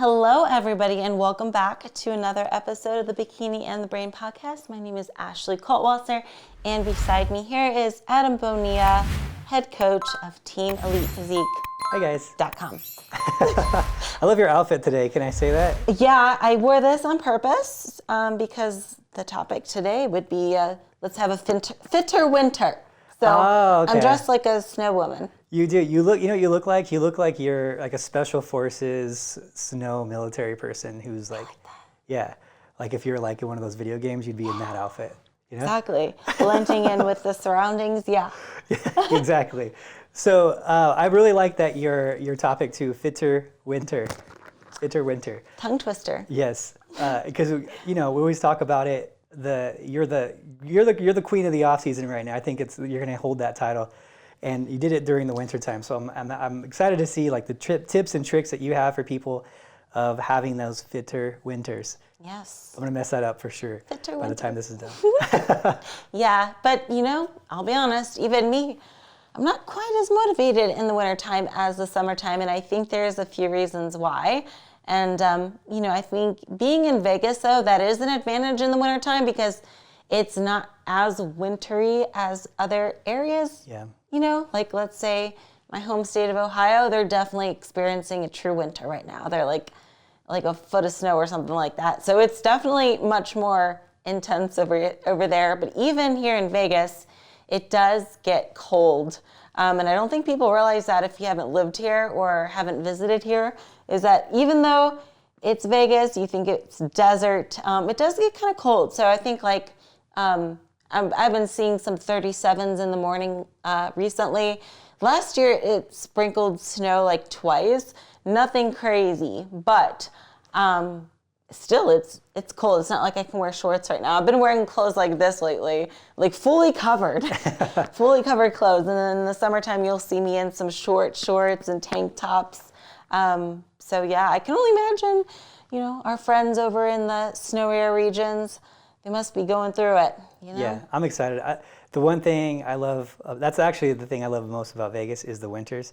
Hello, everybody, and welcome back to another episode of the Bikini and the Brain podcast. My name is Ashley Coltwasser, and beside me here is Adam Bonilla, head coach of Team Elite Physique. Hi, guys. .com. I love your outfit today. Can I say that? Yeah, I wore this on purpose because the topic today would be let's have a fitter winter. So okay. I'm dressed like a snow woman. You do. You look. You know what you look like? You look like you're like a special forces snow military person who's like, yeah, like if you're like in one of those video games, you'd be in that outfit. You know? Exactly. Blending in with the surroundings. Yeah. Exactly. So I really like that your topic too, fitter winter. Tongue twister. Yes, because we always talk about it. You're the queen of the off season right now. I think you're gonna hold that title, and you did it during the winter time. So I'm excited to see like the tips and tricks that you have for people of having those fitter winters. Yes. I'm gonna mess that up for sure by the time this is done. Yeah, but I'll be honest, even me, I'm not quite as motivated in the wintertime as the summertime, and I think there's a few reasons why. And, I think being in Vegas, though, that is an advantage in the wintertime because it's not as wintry as other areas. Yeah. Like let's say my home state of Ohio, they're definitely experiencing a true winter right now. They're like a foot of snow or something like that. So it's definitely much more intense over there. But even here in Vegas, it does get cold. And I don't think people realize that if you haven't lived here or haven't visited here, is that even though it's Vegas, you think it's desert, it does get kind of cold. So I think I've been seeing some 37s in the morning recently. Last year it sprinkled snow like twice, nothing crazy, but still it's cold. It's not like I can wear shorts right now. I've been wearing clothes like this lately, like fully covered, fully covered clothes. And then in the summertime, you'll see me in some shorts and tank tops. So yeah, I can only imagine, our friends over in the snowier regions, they must be going through it, Yeah, I'm excited. The one thing I love, that's actually the thing I love most about Vegas is the winters.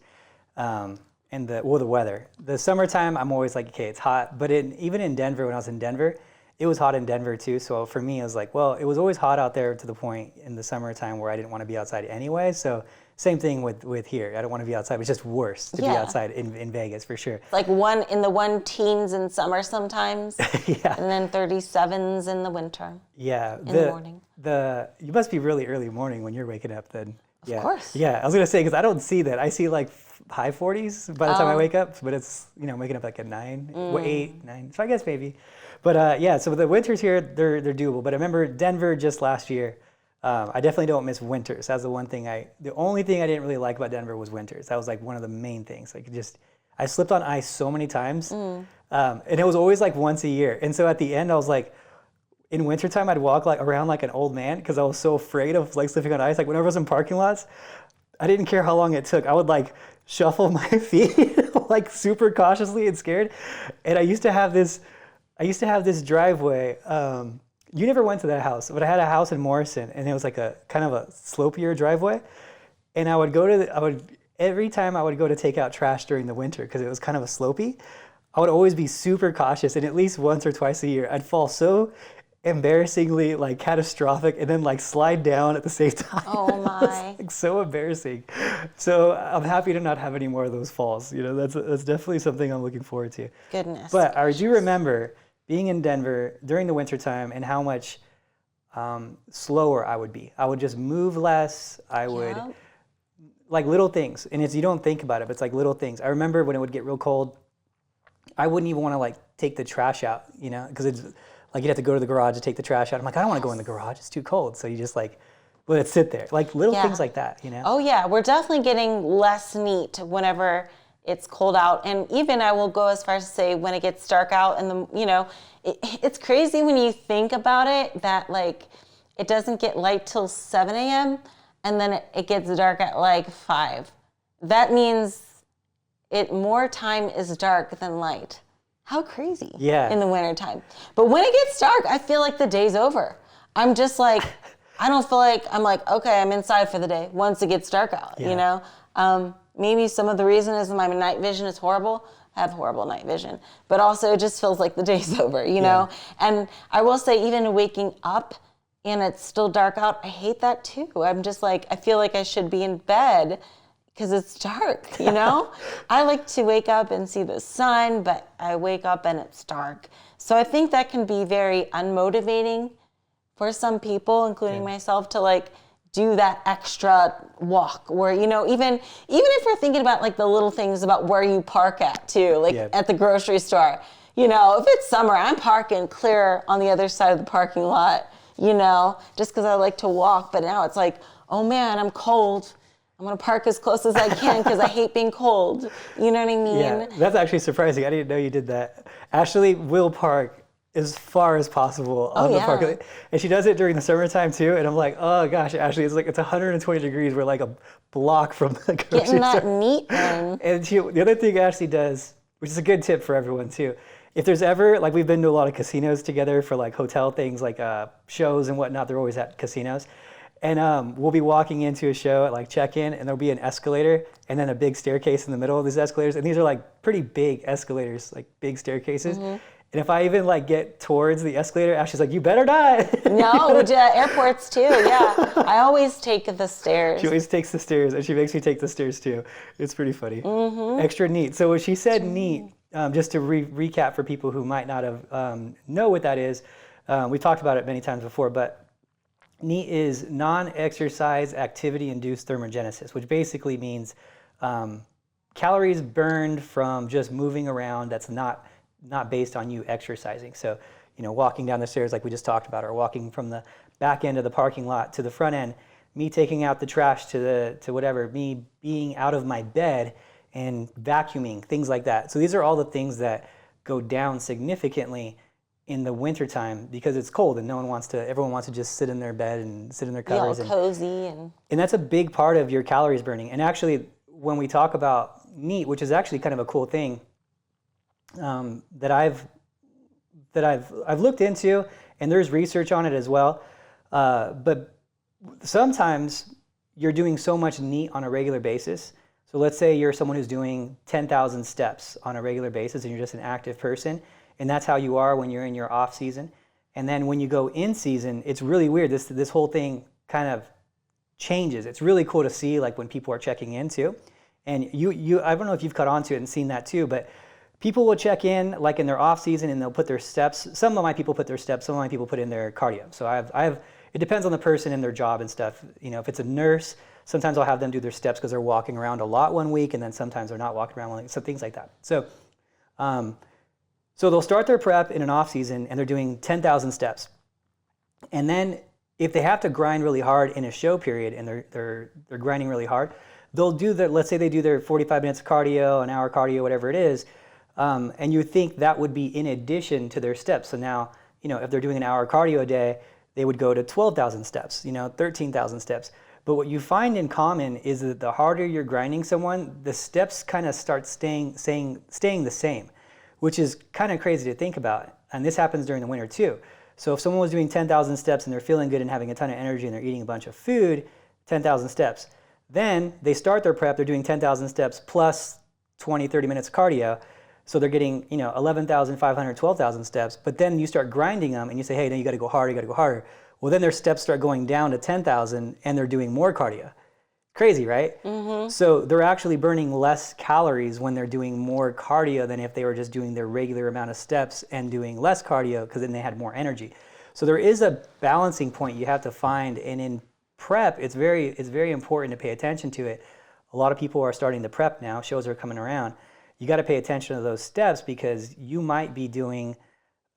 And the weather. The summertime, I'm always like, okay, it's hot. But even in Denver, when I was in Denver, it was hot in Denver too. So for me, it was like, well, it was always hot out there to the point in the summertime where I didn't want to be outside anyway. So same thing with here. I don't want to be outside. It's just worse to be outside in Vegas for sure. Like one teens in summer sometimes. Yeah. And then 37s in the winter. Yeah. In the morning. You must be really early morning when you're waking up then. Of course. Yeah, I was gonna say because I don't see that. I see like high 40s by the time I wake up, but it's waking up like at 9, 8, 9. So I guess maybe, but so the winters here they're doable. But I remember Denver just last year. I definitely don't miss winters. That's the only thing I didn't really like about Denver was winters. That was like one of the main things. I slipped on ice so many times, and it was always like once a year. And so at the end I was like, in wintertime, I'd walk around like an old man because I was so afraid of like slipping on ice. Like whenever I was in parking lots, I didn't care how long it took. I would like shuffle my feet like super cautiously and scared. And I used to have this driveway. You never went to that house, but I had a house in Morrison, and it was like a kind of a slopier driveway. And every time I would go to take out trash during the winter because it was kind of a slopey, I would always be super cautious, and at least once or twice a year, I'd fall so embarrassingly like catastrophic and then like slide down at the same time. Oh my. Like so embarrassing. So I'm happy to not have any more of those falls. That's definitely something I'm looking forward to. Goodness. But I do remember being in Denver during the wintertime and how much slower I would be. I would just move less. I would like little things. And you don't think about it, but it's like little things. I remember when it would get real cold, I wouldn't even want to like take the trash out, because it's like you'd have to go to the garage to take the trash out. I'm like, I don't want to go in the garage. It's too cold. So you just like let it sit there. Like little things like that, Oh yeah, we're definitely getting less neat whenever it's cold out. And even I will go as far as to say when it gets dark out and it's crazy when you think about it that like it doesn't get light till 7 a.m. and then it gets dark at like 5. That means more time is dark than light. How crazy in the wintertime. But when it gets dark, I feel like the day's over. I'm just like, I don't feel like, I'm like, okay, I'm inside for the day once it gets dark out, Maybe some of the reason is my night vision is horrible. have horrible night vision. But also it just feels like the day's over, you know? And I will say, even waking up and it's still dark out, I hate that too. I'm just like, I feel like I should be in bed because it's dark, you know? I like to wake up and see the sun, but I wake up and it's dark. So I think that can be very unmotivating for some people, including myself, to like do that extra walk where, you know, even if we're thinking about like the little things about where you park at too, like at the grocery store, you know, if it's summer, I'm parking clear on the other side of the parking lot, you know, just because I like to walk. But now it's like, oh man, I'm cold. I'm going to park as close as I can because I hate being cold. You know what I mean? Yeah, that's actually surprising. I didn't know you did that. Ashley will park as far as possible on the parking lot. And she does it during the summertime too. And I'm like, oh gosh, Ashley, it's 120 degrees. We're like a block from the grocery store. Getting that neat in. And the other thing Ashley does, which is a good tip for everyone too, if there's ever, like we've been to a lot of casinos together for like hotel things, like shows and whatnot, they're always at casinos. And we'll be walking into a show at like check-in, and there'll be an escalator and then a big staircase in the middle of these escalators. And these are like pretty big escalators, like big staircases. And if I even like get towards the escalator, Ashley's like, you better not. No, airports too, yeah. I always take the stairs. She always takes the stairs, and she makes me take the stairs too. It's pretty funny. Extra neat. So when she said neat, just to recap for people who might not have know what that is, we talked about it many times before, but NEAT is non-exercise activity-induced thermogenesis, which basically means calories burned from just moving around that's not based on you exercising. So, you know, walking down the stairs like we just talked about, or walking from the back end of the parking lot to the front end, me taking out the trash to whatever, me being out of my bed and vacuuming, things like that. So these are all the things that go down significantly in the wintertime because it's cold and everyone wants to just sit in their bed and sit in their covers. Yeah, cozy. And that's a big part of your calories burning. And actually, when we talk about NEAT, which is actually kind of a cool thing that I've looked into, and there's research on it as well. But sometimes you're doing so much NEAT on a regular basis. So let's say you're someone who's doing 10,000 steps on a regular basis and you're just an active person, and that's how you are when you're in your off season. And then when you go in season, it's really weird. This whole thing kind of changes. It's really cool to see, like when people are checking in too. And you I don't know if you've caught on to it and seen that too, but people will check in like in their off season and they'll put their steps. Some of my people put their steps, some of my people put in their cardio. So I have it depends on the person and their job and stuff. You know, if it's a nurse, sometimes I'll have them do their steps because they're walking around a lot one week, and then sometimes they're not walking around one week, so things like that. So so they'll start their prep in an off season and they're doing 10,000 steps. And then if they have to grind really hard in a show period and they're grinding really hard, they'll do let's say they do their 45 minutes of cardio, an hour cardio, whatever it is, and you would think that would be in addition to their steps. So now, you know, if they're doing an hour cardio a day, they would go to 12,000 steps, 13,000 steps. But what you find in common is that the harder you're grinding someone, the steps kind of start staying the same, which is kind of crazy to think about. And this happens during the winter too. So if someone was doing 10,000 steps and they're feeling good and having a ton of energy and they're eating a bunch of food, 10,000 steps. Then they start their prep, they're doing 10,000 steps plus 20, 30 minutes of cardio. So they're getting, 11,500, 12,000 steps. But then you start grinding them and you say, hey, no, you got to go harder, Well, then their steps start going down to 10,000 and they're doing more cardio. Crazy, right? Mm-hmm. So they're actually burning less calories when they're doing more cardio than if they were just doing their regular amount of steps and doing less cardio, because then they had more energy. So there is a balancing point you have to find, and in prep, it's very important to pay attention to it. A lot of people are starting to prep now, shows are coming around. You got to pay attention to those steps because you might be doing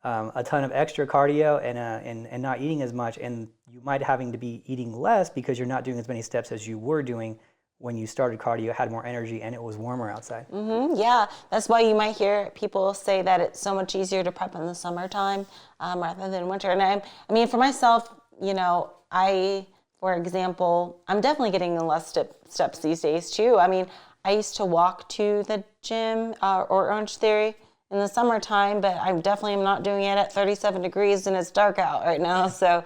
a ton of extra cardio and not eating as much, and you might having to be eating less because you're not doing as many steps as you were doing when you started cardio, had more energy, and it was warmer outside. Mm-hmm, yeah, that's why you might hear people say that it's so much easier to prep in the summertime rather than winter. And I mean, for myself, for example, I'm definitely getting less steps these days too. I mean, I used to walk to the gym or Orange Theory in the summertime, but I definitely am not doing it at 37 degrees and it's dark out right now. So,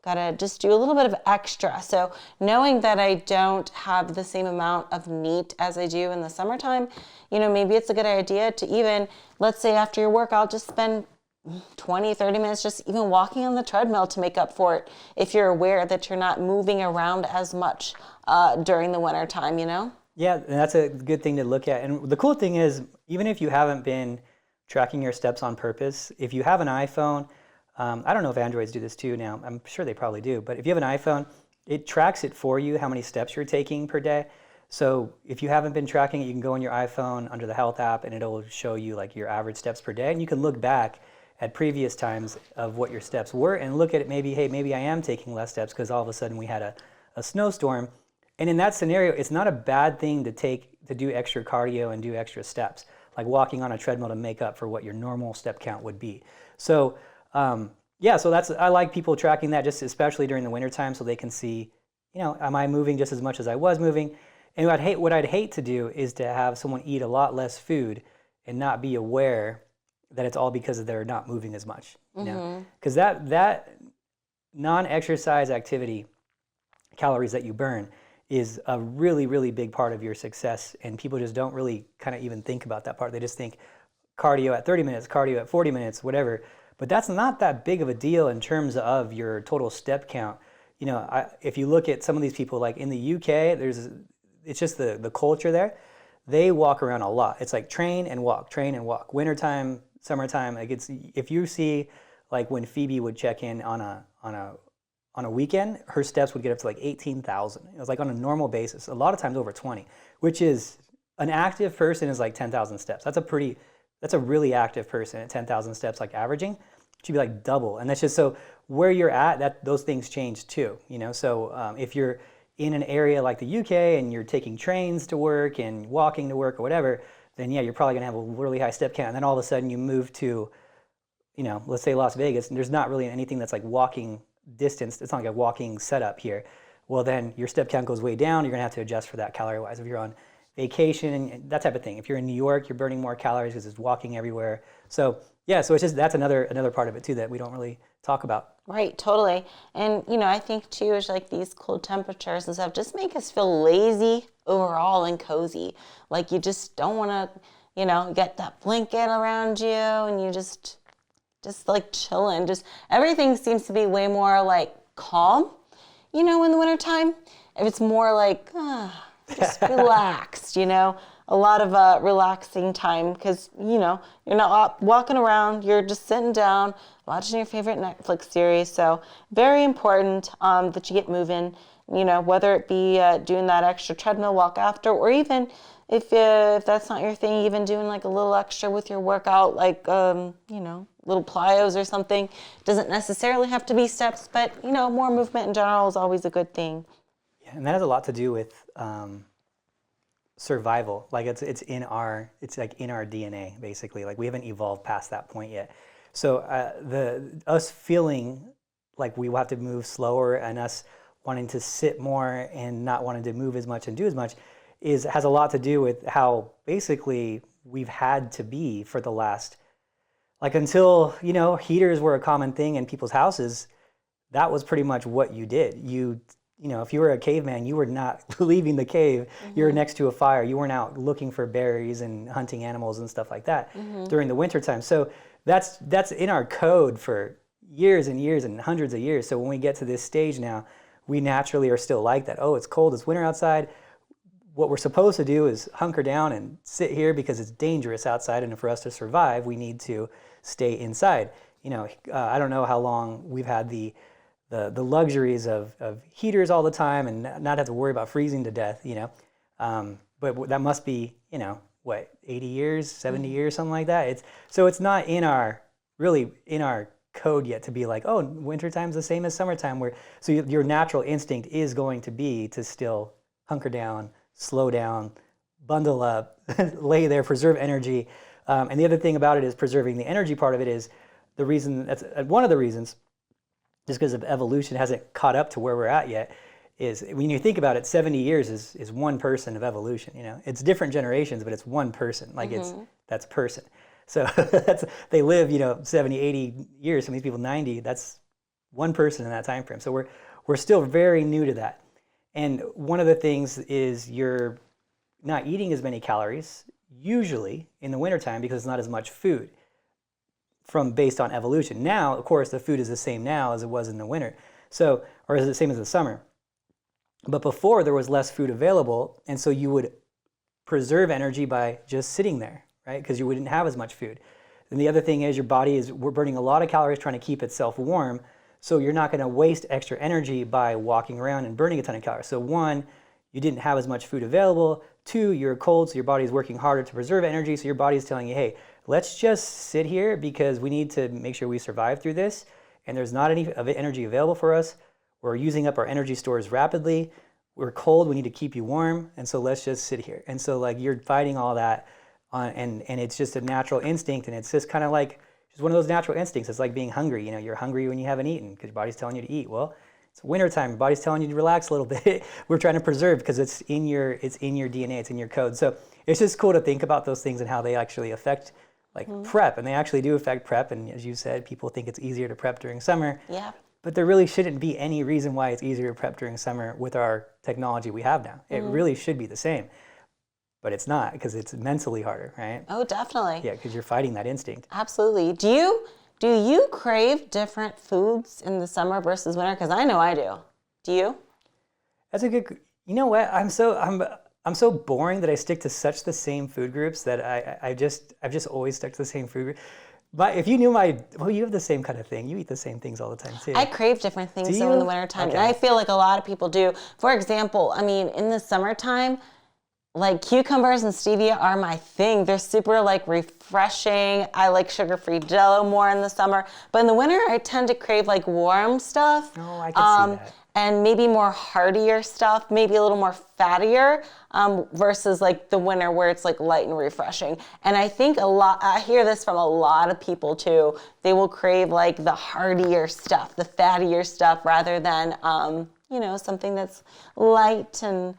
gotta just do a little bit of extra. So knowing that I don't have the same amount of NEAT as I do in the summertime, maybe it's a good idea to even, let's say after your workout, just spend 20, 30 minutes just even walking on the treadmill to make up for it if you're aware that you're not moving around as much during the winter time, Yeah, and that's a good thing to look at. And the cool thing is, even if you haven't been tracking your steps on purpose, if you have an iPhone, I don't know if Androids do this too now. I'm sure they probably do. But if you have an iPhone, it tracks it for you, how many steps you're taking per day. So if you haven't been tracking it, you can go on your iPhone under the health app and it'll show you like your average steps per day. And you can look back at previous times of what your steps were and look at it maybe, hey, maybe I am taking less steps because all of a sudden we had a snowstorm. And in that scenario, it's not a bad thing to do extra cardio and do extra steps, like walking on a treadmill to make up for what your normal step count would be. So so I like people tracking that, just especially during the wintertime, so they can see, am I moving just as much as I was moving? And what I'd hate to do is to have someone eat a lot less food and not be aware that it's all because they're not moving as much, because that non-exercise activity calories that you burn is a really, really big part of your success, and people just don't really kind of even think about that part. They just think cardio at 30 minutes, cardio at 40 minutes, whatever. But that's not that big of a deal in terms of your total step count. If you look at some of these people, like in the UK, it's just the culture there. They walk around a lot. It's like train and walk, train and walk. Wintertime, summertime, like if you see like when Phoebe would check in on a weekend, her steps would get up to like 18,000. It was like on a normal basis, a lot of times over 20, which is an active person is like 10,000 steps. That's a really active person at 10,000 steps, like averaging. It should be like double. And that's just so where you're at, those things change too. So if you're in an area like the UK and you're taking trains to work and walking to work or whatever, then yeah, you're probably gonna have a really high step count. And then all of a sudden you move to, let's say Las Vegas, and there's not really anything that's like walking distance. It's not like a walking setup here. Well, then your step count goes way down. You're gonna have to adjust for that calorie-wise. If you're on vacation and that type of thing. If you're in New York, you're burning more calories because it's walking everywhere. So yeah, so it's just that's another part of it too that we don't really talk about. Right, totally. And I think too is like these cold temperatures and stuff just make us feel lazy overall and cozy. Like you just don't want to, get that blanket around you and you just like chilling. Just everything seems to be way more like calm, in the wintertime. If it's more like just relaxed, a lot of relaxing time because, you're not walking around, you're just sitting down, watching your favorite Netflix series. So very important that you get moving, whether it be doing that extra treadmill walk after, or even if that's not your thing, even doing like a little extra with your workout, like, little plyos or something. It doesn't necessarily have to be steps, but, more movement in general is always a good thing. Yeah, and that has a lot to do with survival. Like it's like in our DNA basically. Like we haven't evolved past that point yet. So us feeling like we have to move slower and us wanting to sit more and not wanting to move as much and do as much has a lot to do with how basically we've had to be for the last, like until heaters were a common thing in people's houses. That was pretty much what you did. If you were a caveman, you were not leaving the cave. Mm-hmm. You were next to a fire. You weren't out looking for berries and hunting animals and stuff like that during the wintertime. So that's in our code for years and years and hundreds of years. So when we get to this stage now, we naturally are still like that. Oh, it's cold, it's winter outside. What we're supposed to do is hunker down and sit here because it's dangerous outside. And for us to survive, we need to stay inside. I don't know how long we've had the luxuries of heaters all the time and not have to worry about freezing to death, but that must be, 80 years, 70 years, something like that. It's not in our code yet to be like, oh, wintertime's the same as summertime, so your natural instinct is going to be to still hunker down, slow down, bundle up, lay there, preserve energy. And the other thing about it is preserving the energy part of it is that's one of the reasons, just because of evolution hasn't caught up to where we're at yet, is when you think about it, 70 years is one person of evolution. It's different generations, but it's one person. Like that's person. So they live, 70, 80 years. Some of these people 90. That's one person in that time frame. So we're still very new to that. And one of the things is you're not eating as many calories usually in the wintertime because it's not as much food based on evolution. Now, of course, the food is the same now as it was in the winter. So, or is it the same as the summer? But before there was less food available, and so you would preserve energy by just sitting there, right? Because you wouldn't have as much food. And the other thing is we're burning a lot of calories trying to keep itself warm. So you're not going to waste extra energy by walking around and burning a ton of calories. So one, you didn't have as much food available. Two, you're cold, so your body's working harder to preserve energy. So your body's telling you, hey, let's just sit here because we need to make sure we survive through this. And there's not any energy available for us. We're using up our energy stores rapidly. We're cold, we need to keep you warm. And so let's just sit here. And so like you're fighting all that and it's just a natural instinct. And it's just kind of like, it's one of those natural instincts. It's like being hungry. You know, you're hungry when you haven't eaten because your body's telling you to eat. Well, it's wintertime. Your body's telling you to relax a little bit. We're trying to preserve because it's in your DNA. It's in your code. So it's just cool to think about those things and how they actually affect like prep. And they actually do affect prep. And as you said, people think it's easier to prep during summer. Yeah. But there really shouldn't be any reason why it's easier to prep during summer with our technology we have now. It really should be the same. But it's not because it's mentally harder, right? Oh, definitely. Yeah, because you're fighting that instinct. Absolutely. Do you crave different foods in the summer versus winter? Because I know I do. Do you? That's a good. You know what? I'm so boring that I stick to such the same food groups that I've just always stuck to the same food group. But if you knew you have the same kind of thing. You eat the same things all the time too. I crave different things though in the wintertime. Okay. And I feel like a lot of people do. For example, I mean, in the summertime, like cucumbers and stevia are my thing. They're super like refreshing. I like sugar-free Jell-O more in the summer. But in the winter, I tend to crave like warm stuff. Oh, I can see that. And maybe more heartier stuff, maybe a little more fattier versus like the winter where it's like light and refreshing. And I think I hear this from a lot of people too. They will crave like the heartier stuff, the fattier stuff rather than, something that's light and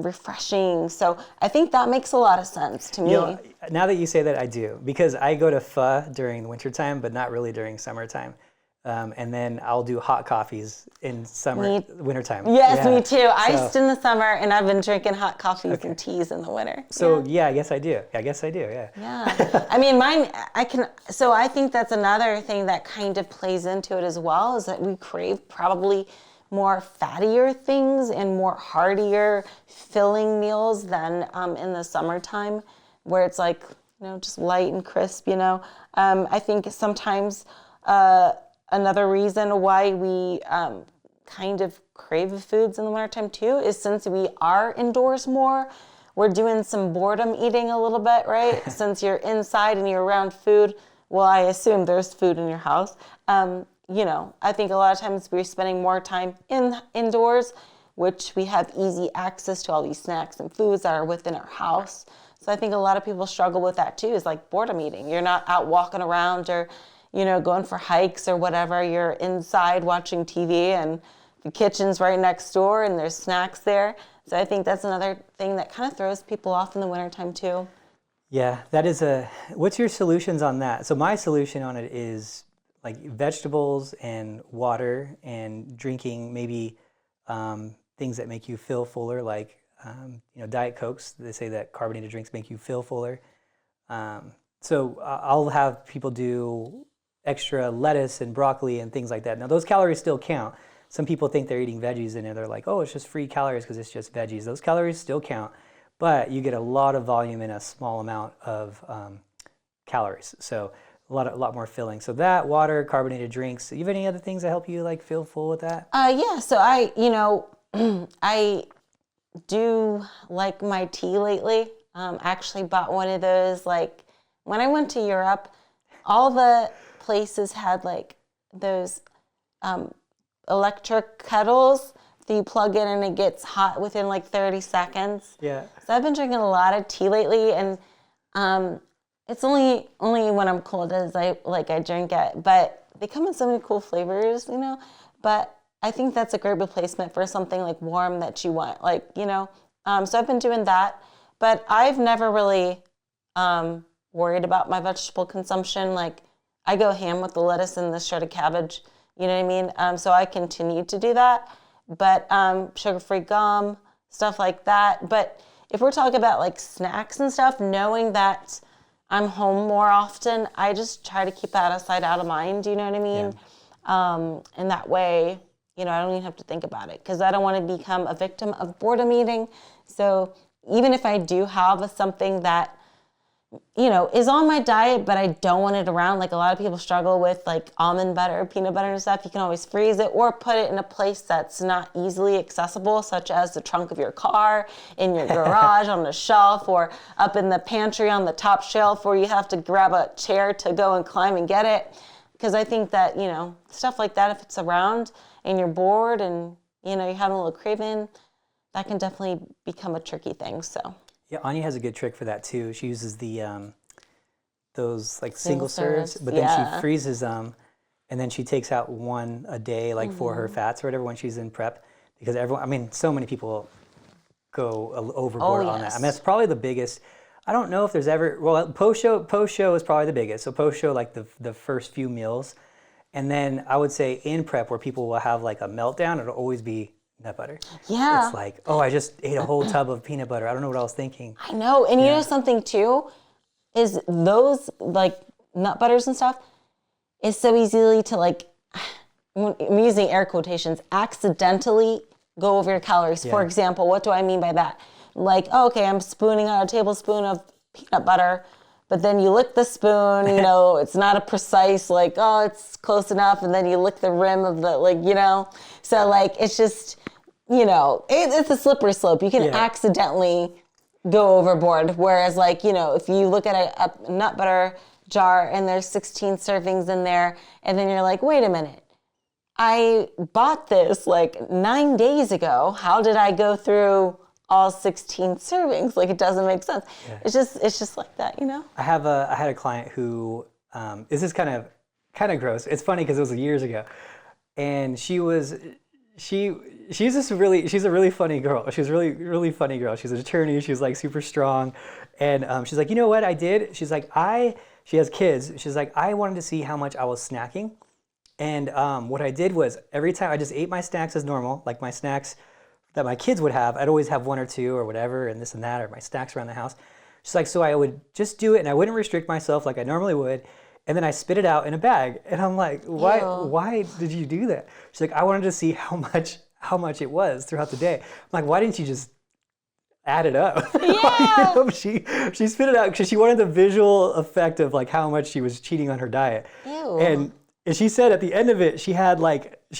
refreshing. So I think that makes a lot of sense to me. You know, now that you say that, I do. Because I go to pho during the wintertime, but not really during summertime. And then I'll do hot coffees in wintertime. Yes, me too. Iced in the summer, and I've been drinking hot coffees and teas in the winter. So yeah, I guess I do. Yeah. Yeah. I mean, so I think that's another thing that kind of plays into it as well, is that we crave probably more fattier things and more heartier, filling meals than in the summertime, where it's like, just light and crisp, I think sometimes another reason why we kind of crave the foods in the wintertime too is since we are indoors more, we're doing some boredom eating a little bit, right? Since you're inside and you're around food, well, I assume there's food in your house. I think a lot of times we're spending more time indoors, which we have easy access to all these snacks and foods that are within our house. So I think a lot of people struggle with that too, is like boredom eating. You're not out walking around or going for hikes or whatever. You're inside watching TV and the kitchen's right next door and there's snacks there. So I think that's another thing that kind of throws people off in the wintertime too. Yeah, that is what's your solutions on that? So my solution on it is like vegetables and water and drinking maybe things that make you feel fuller, like Diet Cokes. They say that carbonated drinks make you feel fuller. So I'll have people do extra lettuce and broccoli and things like that. Now those calories still count. Some people think they're eating veggies and they're like, oh, it's just free calories because it's just veggies. Those calories still count, but you get a lot of volume in a small amount of calories. So a lot more filling. So that, water, carbonated drinks. Do you have any other things that help you like feel full with that? Yeah. So I do like my tea lately. Actually bought one of those, like when I went to Europe, all the places had like those electric kettles that you plug in and it gets hot within like 30 seconds. Yeah. So I've been drinking a lot of tea lately, and it's only when I'm cold as I drink it. But they come in so many cool flavors, But I think that's a great replacement for something like warm that you want, So I've been doing that, but I've never really worried about my vegetable consumption. Like I go ham with the lettuce and the shredded cabbage You know what I mean? So I continue to do that. But sugar-free gum, stuff like that. But if we're talking about like snacks and stuff, knowing that I'm home more often, I just try to keep that out of sight, out of mind. You know what I mean? Yeah. And that way, you know, I don't even have to think about it because I don't want to become a victim of boredom eating. So even if I do have something that, you know, is on my diet, but I don't want it around. Like a lot of people struggle with like almond butter, peanut butter and stuff. You can always freeze it or put it in a place that's not easily accessible, such as the trunk of your car, in your garage, on the shelf, or up in the pantry on the top shelf where you have to grab a chair to go and climb and get it. Because I think that, you know, stuff like that, if it's around and you're bored and, you know, you're having a little craving, that can definitely become a tricky thing, so. Yeah, Anya has a good trick for that too. She uses the those like single serves, but then she freezes them, and then she takes out one a day, like for her fats or whatever when she's in prep. Because everyone, I mean, so many people go overboard on that. I mean, that's probably the biggest. I don't know if there's ever post show is probably the biggest. So post show, like the first few meals, and then I would say in prep where people will have like a meltdown, it'll always be nut butter. Yeah. It's like, oh, I just ate a whole tub of peanut butter. I don't know what I was thinking. I know. And you know something too, is those like nut butters and stuff is so easily to like, I'm using air quotations, accidentally go over your calories. For example, what do I mean by that? Like, oh, okay, I'm spooning out a tablespoon of peanut butter, but then you lick the spoon, you know, it's not a precise, like, oh, it's close enough. And then you lick the rim of the, like, you know, so like, it's just, you know, it's a slippery slope. You can accidentally go overboard. Whereas like, you know, if you look at a nut butter jar and there's 16 servings in there, and then you're like, wait a minute, I bought this like 9 days ago. How did I go through all 16 servings? Like, it doesn't make sense. Yeah. It's just like that, you know? I had a client who, this is kind of gross. It's funny because it was years ago. And she's a really funny girl. She's a really funny girl. She's an attorney. She's like super strong. And she's like, you know what I did? She's like, she has kids. She's like, I wanted to see how much I was snacking. And what I did was every time I just ate my snacks as normal, like my snacks that my kids would have, I'd always have one or two or whatever and this and that, or my snacks around the house. She's like, so I would just do it and I wouldn't restrict myself like I normally would. And then I spit it out in a bag. And I'm like, why did you do that? She's like, I wanted to see how much it was throughout the day. I'm like, why didn't you just add it up? Yeah. You know, she spit it out because she wanted the visual effect of like how much she was cheating on her diet. Ew. And she said at the end of it, she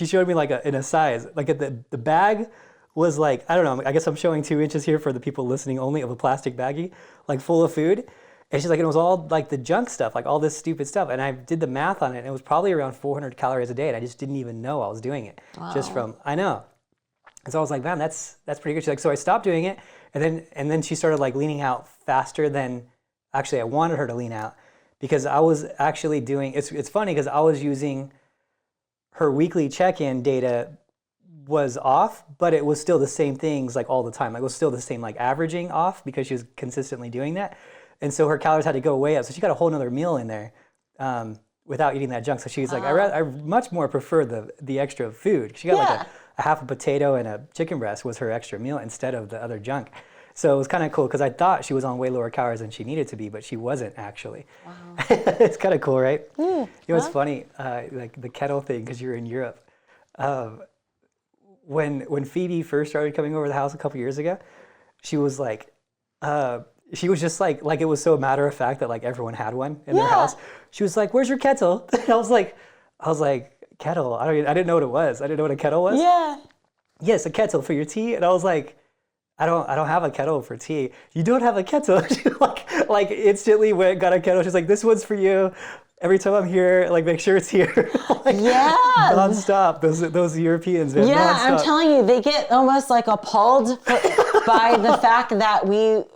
showed me like in a size, like at the bag was like, I don't know, I guess I'm showing 2 inches here for the people listening only, of a plastic baggie, like full of food. And she's like, it was all like the junk stuff, like all this stupid stuff. And I did the math on it, and it was probably around 400 calories a day, and I just didn't even know I was doing it. Wow. Just from, I know. And so I was like, man, that's pretty good. She's like, so I stopped doing it, and then she started like leaning out faster than actually I wanted her to lean out, because I was actually doing, it's funny because I was using her weekly check-in data was off, but it was still the same things like all the time. Like it was still the same like averaging off because she was consistently doing that. And so her calories had to go way up. So she got a whole nother meal in there without eating that junk. So she's like, I much more prefer the extra food. She got like a half a potato and a chicken breast was her extra meal instead of the other junk. So it was kind of cool because I thought she was on way lower calories than she needed to be, but she wasn't actually. Wow. It's kind of cool, right? You know, it's funny, like the kettle thing, because you're in Europe. When Phoebe first started coming over to the house a couple years ago, she was like, she was just like it was so matter of fact that like everyone had one in their house. She was like, "Where's your kettle?" And I was like, kettle? I didn't know what it was. I didn't know what a kettle was. Yeah. Yes, a kettle for your tea. And I was like, I don't have a kettle for tea. You don't have a kettle? She like instantly went got a kettle. She's like, this one's for you. Every time I'm here, like make sure it's here. Like, nonstop. Those Europeans, man. Yeah, nonstop. I'm telling you, they get almost like appalled by the fact that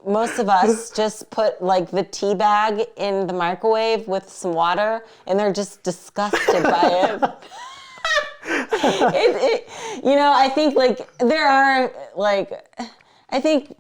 most of us just put like the tea bag in the microwave with some water, and they're just disgusted by it. You know, I think like there are like, I think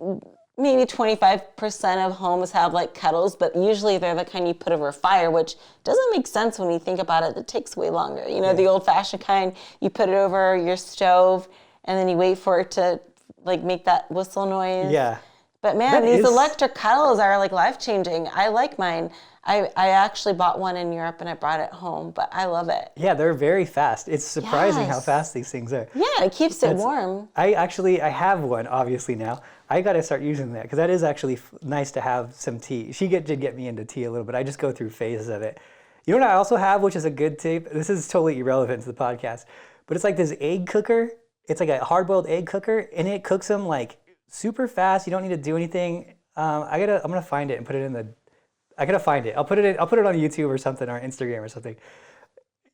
maybe 25% of homes have like kettles, but usually they're the kind you put over a fire, which doesn't make sense when you think about it. It takes way longer. You know, the old-fashioned kind, you put it over your stove and then you wait for it to like make that whistle noise. Yeah. But man, these electric kettles are like life-changing. I like mine. I actually bought one in Europe and I brought it home, but I love it. Yeah, they're very fast. It's surprising how fast these things are. Yeah, it keeps it warm. I have one, obviously, now. I got to start using that because that is actually nice to have some tea. She did get me into tea a little bit. I just go through phases of it. You know what I also have, which is a good tip? This is totally irrelevant to the podcast, but it's like this egg cooker. It's like a hard-boiled egg cooker, and it cooks them like super fast. You don't need to do anything. I'm gonna find it and put it in the. I gotta find it. I'll put it on YouTube or something, or Instagram or something.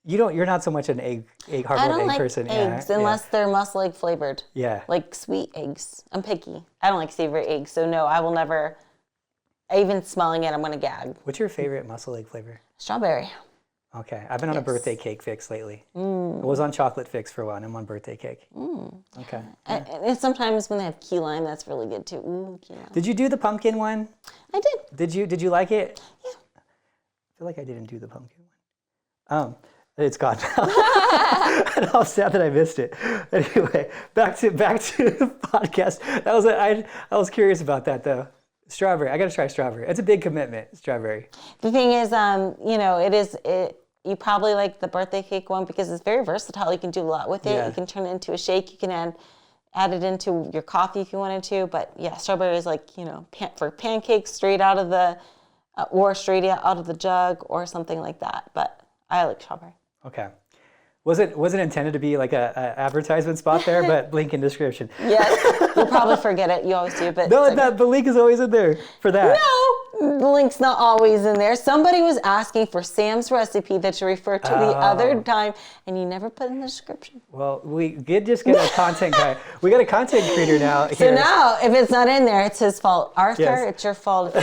You're not so much an hard-boiled egg person. I don't like eggs unless they're mussel egg flavored. Yeah. Like sweet eggs. I'm picky. I don't like savory eggs, so no, I will never. Even smelling it, I'm gonna gag. What's your favorite mussel egg flavor? Strawberry. Okay, I've been on a birthday cake fix lately. I was on chocolate fix for one. I'm on birthday cake. Okay. And sometimes when they have key lime, that's really good too. Ooh, key lime. Did you do the pumpkin one? I did. Did you like it? Yeah. I feel like I didn't do the pumpkin one. It's gone now. And I'm sad that I missed it. Anyway, back to the podcast. I was curious about that though. Strawberry. I got to try strawberry. It's a big commitment, strawberry. The thing is, you probably like the birthday cake one because it's very versatile. You can do a lot with it. Yeah. You can turn it into a shake. You can add it into your coffee if you wanted to. But yeah, strawberry is like, for pancakes straight out of the, or straight out of the jug or something like that. But I like strawberry. Okay. Was it intended to be like a advertisement spot there, but link in description? Yes, you'll probably forget it. You always do, but no, the link is always in there for that. No, the link's not always in there. Somebody was asking for Sam's recipe that you referred to the other time, and you never put in the description. Well, we did just get a content guy. We got a content creator now. Here. So now, if it's not in there, it's his fault. Arthur, Yes. It's your fault.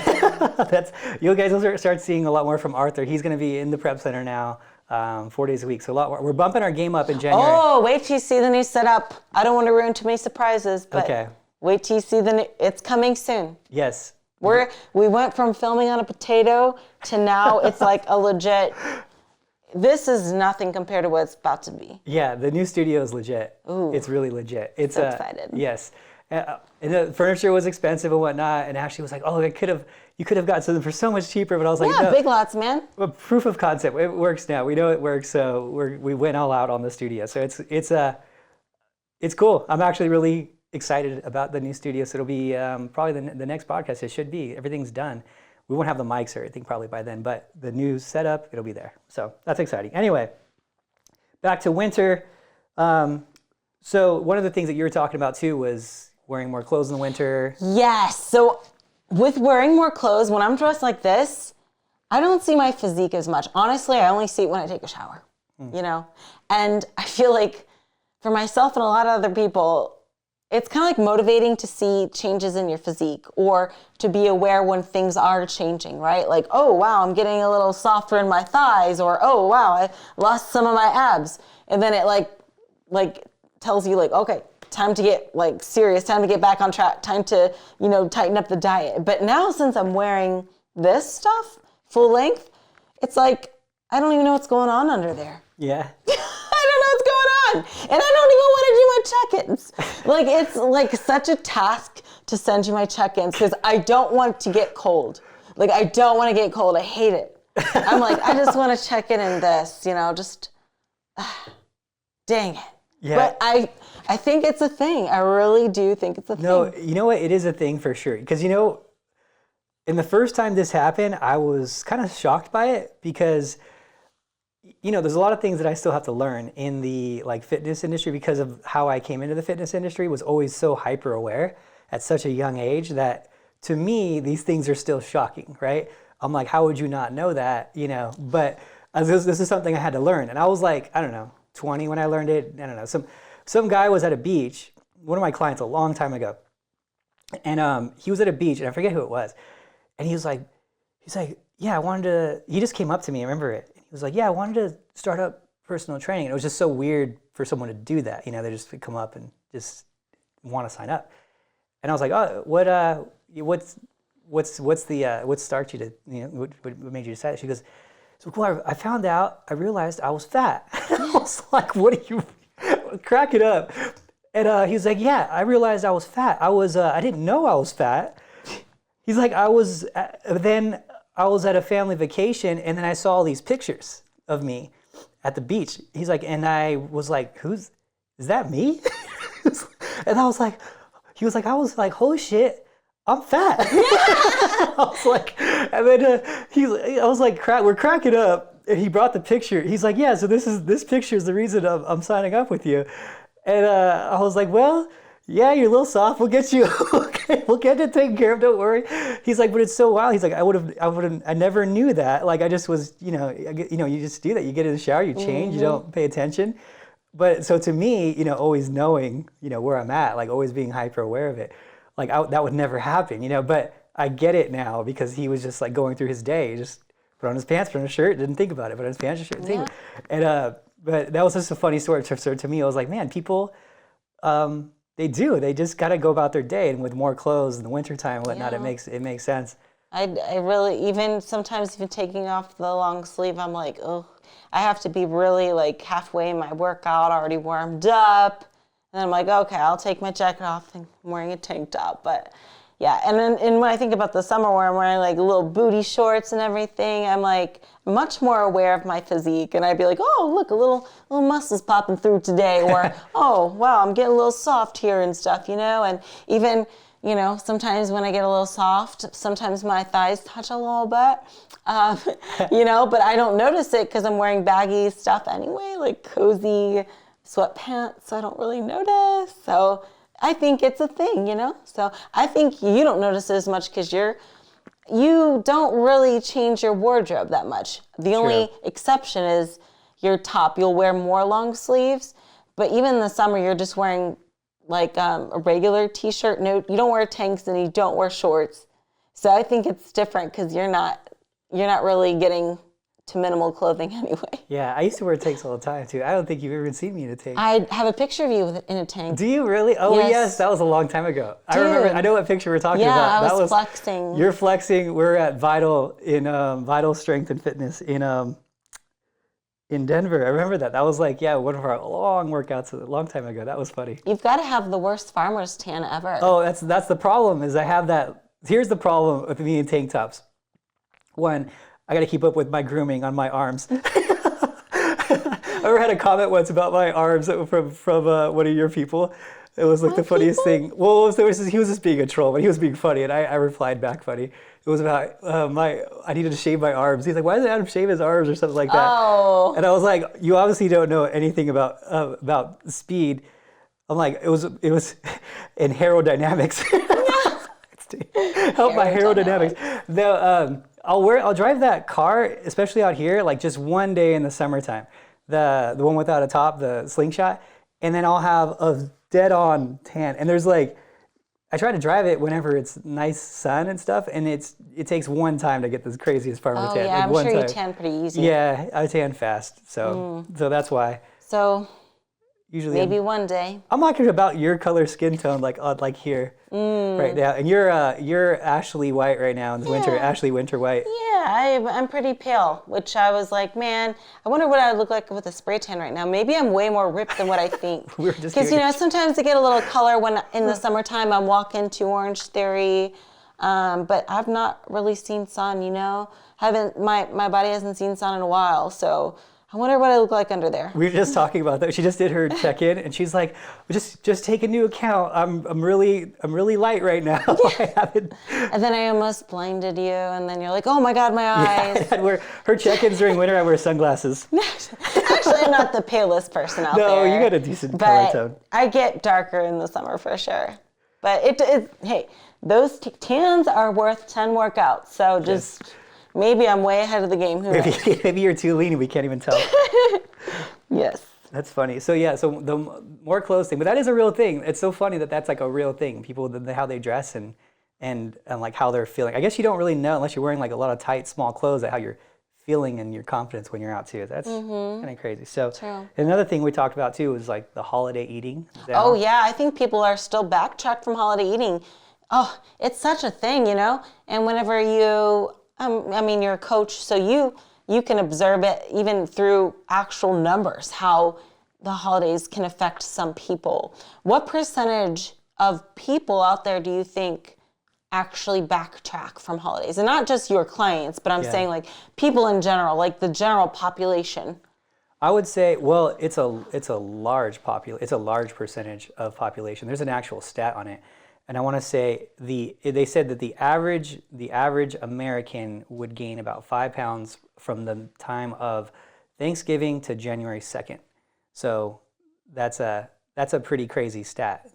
You guys will start seeing a lot more from Arthur. He's going to be in the prep center now. 4 days a week, so a lot more. We're bumping our game up in January. Oh, wait till you see the new setup. I don't want to ruin too many surprises, but wait till you see it's coming soon. Yes. We went from filming on a potato to now it's like a legit, this is nothing compared to what it's about to be. Yeah, the new studio is legit. Ooh. It's really legit. It's so excited. Yes. And the furniture was expensive and whatnot, and Ashley was like, "Oh, you could have gotten something for so much cheaper." But I was like, "Yeah, no. Big Lots, man." Well, proof of concept. It works now. We know it works, so we went all out on the studio. So it's cool. I'm actually really excited about the new studio. So it'll be probably the next podcast. It should be. Everything's done. We won't have the mics or anything probably by then, but the new setup, it'll be there. So that's exciting. Anyway, back to winter. So one of the things that you were talking about too was wearing more clothes in the winter. Yes. So with wearing more clothes, when I'm dressed like this, I don't see my physique as much. Honestly, I only see it when I take a shower, And I feel like for myself and a lot of other people, it's kind of like motivating to see changes in your physique or to be aware when things are changing, right? Like, oh, wow, I'm getting a little softer in my thighs, or, oh, wow, I lost some of my abs. And then it like tells you like, okay, time to get like serious, time to get back on track, time to, tighten up the diet. But now since I'm wearing this stuff full length, it's like, I don't even know what's going on under there. Yeah. I don't know what's going on. And I don't even want to do my check-ins. Like, it's like such a task to send you my check-ins because I don't want to get cold. Like, I don't want to get cold. I hate it. I'm like, I just want to check in this, dang it. Yeah. But I think it's a thing. I really do think it's a thing. No, you know what? It is a thing for sure. Because, in the first time this happened, I was kind of shocked by it because, there's a lot of things that I still have to learn in the fitness industry because of how I came into the fitness industry, was always so hyper aware at such a young age that to me, these things are still shocking, right? I'm like, how would you not know that? But this is something I had to learn. And I was like, I don't know, 20 when I learned it. I don't know. Some guy was at a beach, one of my clients a long time ago, and he was at a beach, and I forget who it was, and he's like, yeah, I wanted to. He just came up to me, I remember it. He was like, yeah, I wanted to start up personal training. And it was just so weird for someone to do that. They just come up and just want to sign up. And I was like, oh, what? what started you to, what made you decide? She goes, so cool, I realized I was fat. I was like, what are you, crack it up. And he was like, yeah, I realized I was fat. I didn't know I was fat. He's like, then I was at a family vacation and then I saw all these pictures of me at the beach. He's like, and I was like, is that me? And I was like, I was like, holy shit, I'm fat. I was like, and then I was like, we're cracking up. And he brought the picture. He's like, yeah, so this picture is the reason I'm signing up with you. And I was like, well, yeah, you're a little soft. We'll get you, okay, we'll get it taken care of. Don't worry. He's like, but it's so wild. He's like, I never knew that. Like, I just was, you just do that. You get in the shower, you change, you don't pay attention. But so to me, always knowing, where I'm at, like always being hyper aware of it, like that would never happen, but I get it now because he was just like going through his day, just put on his pants, put on a shirt, didn't think about it, put on his pants, shirt, didn't think about it. And, but that was just a funny story. So to me, I was like, man, people, they just got to go about their day, and with more clothes in the wintertime and whatnot, it makes sense. I really, even sometimes even taking off the long sleeve, I'm like, oh, I have to be really like halfway in my workout, already warmed up. And I'm like, okay, I'll take my jacket off and I'm wearing a tank top. But yeah, and then when I think about the summer where I'm wearing like little booty shorts and everything, I'm like much more aware of my physique. And I'd be like, oh, look, a little muscles popping through today. Or, oh, wow, I'm getting a little soft here and stuff, And even, sometimes when I get a little soft, sometimes my thighs touch a little bit, but I don't notice it because I'm wearing baggy stuff anyway, like cozy sweatpants, so I don't really notice. So I think it's a thing, So I think you don't notice it as much because you don't really change your wardrobe that much. The only exception is your top. You'll wear more long sleeves, but even in the summer, you're just wearing like a regular t-shirt. No, you don't wear tanks and you don't wear shorts. So I think it's different because you're not really getting to minimal clothing anyway. Yeah, I used to wear tanks all the time too. I don't think you've ever seen me in a tank. I have a picture of you in a tank. Do you really? Oh yes, that was a long time ago. Dude. I remember. I know what picture we're talking about. Yeah, I was flexing. You're flexing. We're at Vital Strength and Fitness in Denver. I remember that. That was like one of our long workouts a long time ago. That was funny. You've got to have the worst farmer's tan ever. Oh, that's the problem. Is I have that. Here's the problem with me in tank tops. One, I got to keep up with my grooming on my arms. I ever had a comment once about my arms from one of your people. It was like the funniest thing. Well, he was just being a troll, but he was being funny, and I replied back funny. It was about I needed to shave my arms. He's like, why doesn't Adam shave his arms or something like that? Oh. And I was like, you obviously don't know anything about speed. I'm like, it was in aerodynamics. Help my aerodynamics. I'll drive that car, especially out here, like just one day in the summertime. The one without a top, the slingshot, and then I'll have a dead-on tan. And there's like, I try to drive it whenever it's nice sun and stuff, and it takes one time to get this craziest farmer tan. Yeah, like I'm sure you tan pretty easy. Yeah, I tan fast, so that's why. So usually maybe one day. I'm not sure about your color skin tone, like here right now, and you're Ashley White right now in the winter. Ashley Winter White. Yeah, I'm pretty pale, which I was like, man, I wonder what I would look like with a spray tan right now. Maybe I'm way more ripped than what I think. Because sometimes I get a little color when in the summertime I'm walking to Orange Theory, but I've not really seen sun. My body hasn't seen sun in a while, so. I wonder what I look like under there. We were just talking about that. She just did her check-in, and she's like, "Just take into account. I'm really light right now. I haven't." And then I almost blinded you, and then you're like, "Oh my God, my eyes." Yeah, her check-ins during winter, I wear sunglasses. Actually, I'm not the palest person out there. No, you got a decent color tone. I get darker in the summer for sure. But hey, those tans are worth 10 workouts. So just. Yes. Maybe I'm way ahead of the game. Maybe you're too lean and we can't even tell. Yes. That's funny. So so the more clothes thing, but that is a real thing. It's so funny that that's like a real thing. People, how they dress and like how they're feeling. I guess you don't really know unless you're wearing like a lot of tight, small clothes at how you're feeling and your confidence when you're out too. That's kind of crazy. So another thing we talked about too was like the holiday eating. Oh yeah, I think people are still backtracked from holiday eating. Oh, it's such a thing, you know? And whenever you, I mean, you're a coach, so you can observe it even through actual numbers, how the holidays can affect some people. What percentage of people out there do you think actually backtrack from holidays? And not just your clients, but I'm saying like people in general, like the general population. I would say, well, it's a large percentage of population. There's an actual stat on it. And I want to say they said that the average American would gain about 5 pounds from the time of Thanksgiving to January 2nd. So that's a pretty crazy stat